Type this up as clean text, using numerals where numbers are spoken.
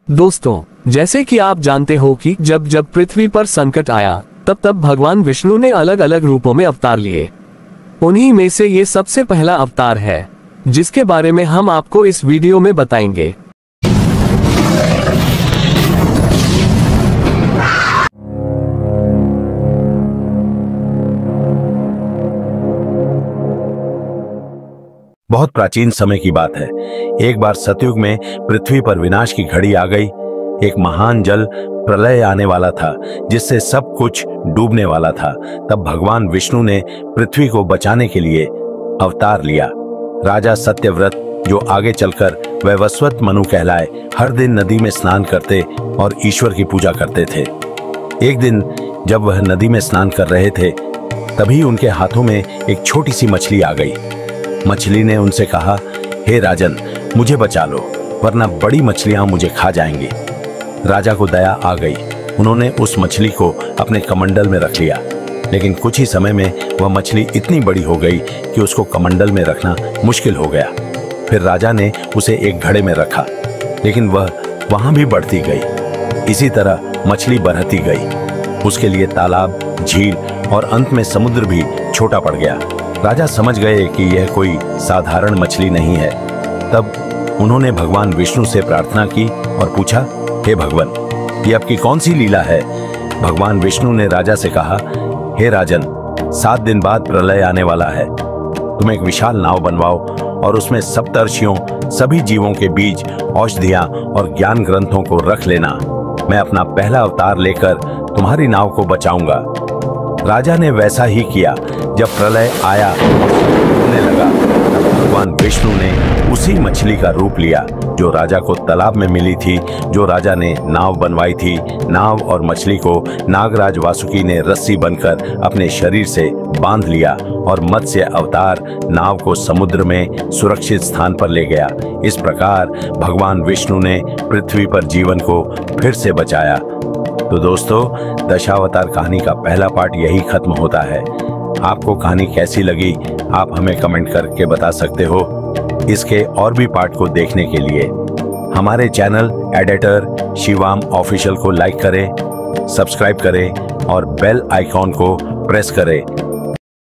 दोस्तों, जैसे कि आप जानते हो कि जब जब पृथ्वी पर संकट आया तब तब भगवान विष्णु ने अलग अलग रूपों में अवतार लिए। उन्हीं में से ये सबसे पहला अवतार है जिसके बारे में हम आपको इस वीडियो में बताएंगे। बहुत प्राचीन समय की बात है। एक बार सतयुग में पृथ्वी पर विनाश की घड़ी आ गई। एक महान जल प्रलय आने वाला था जिससे सब कुछ डूबने वाला था। तब भगवान विष्णु ने पृथ्वी को बचाने के लिए अवतार लिया। राजा सत्यव्रत, जो आगे चलकर वैवस्वत मनु कहलाए, हर दिन नदी में स्नान करते और ईश्वर की पूजा करते थे। एक दिन जब वह नदी में स्नान कर रहे थे तभी उनके हाथों में एक छोटी सी मछली आ गई। मछली ने उनसे कहा, हे राजन, मुझे बचा लो वरना बड़ी मछलियां मुझे खा जाएंगी। राजा को दया आ गई। उन्होंने उस मछली को अपने कमंडल में रख लिया, लेकिन कुछ ही समय में वह मछली इतनी बड़ी हो गई कि उसको कमंडल में रखना मुश्किल हो गया। फिर राजा ने उसे एक घड़े में रखा, लेकिन वह वहां भी बढ़ती गई। इसी तरह मछली बढ़ती गई। उसके लिए तालाब, झील और अंत में समुद्र भी छोटा पड़ गया। राजा समझ गए कि यह कोई साधारण मछली नहीं है। तब उन्होंने भगवान विष्णु से प्रार्थना की और पूछा, हे भगवान, ये आपकी कौन सी लीला है? भगवान विष्णु ने राजा से कहा, हे राजन, 7 दिन बाद प्रलय आने वाला है। तुम एक विशाल नाव बनवाओ और उसमें सप्तर्षियों, सभी जीवों के बीज, औषधियां और ज्ञान ग्रंथों को रख लेना। मैं अपना पहला अवतार लेकर तुम्हारी नाव को बचाऊंगा। राजा ने वैसा ही किया। जब प्रलय आया डूबने लगा, भगवान विष्णु ने उसी मछली का रूप लिया जो राजा को तालाब में मिली थी, जो राजा ने नाव बनवाई थी। नाव और मछली को नागराज वासुकी ने रस्सी बनकर अपने शरीर से बांध लिया और मत्स्य अवतार नाव को समुद्र में सुरक्षित स्थान पर ले गया। इस प्रकार भगवान विष्णु ने पृथ्वी पर जीवन को फिर से बचाया। तो दोस्तों, दशावतार कहानी का पहला पार्ट यही खत्म होता है। आपको कहानी कैसी लगी आप हमें कमेंट करके बता सकते हो। इसके और भी पार्ट को देखने के लिए हमारे चैनल एडिटर शिवाम ऑफिशियल को लाइक करें, सब्सक्राइब करें और बेल आइकॉन को प्रेस करें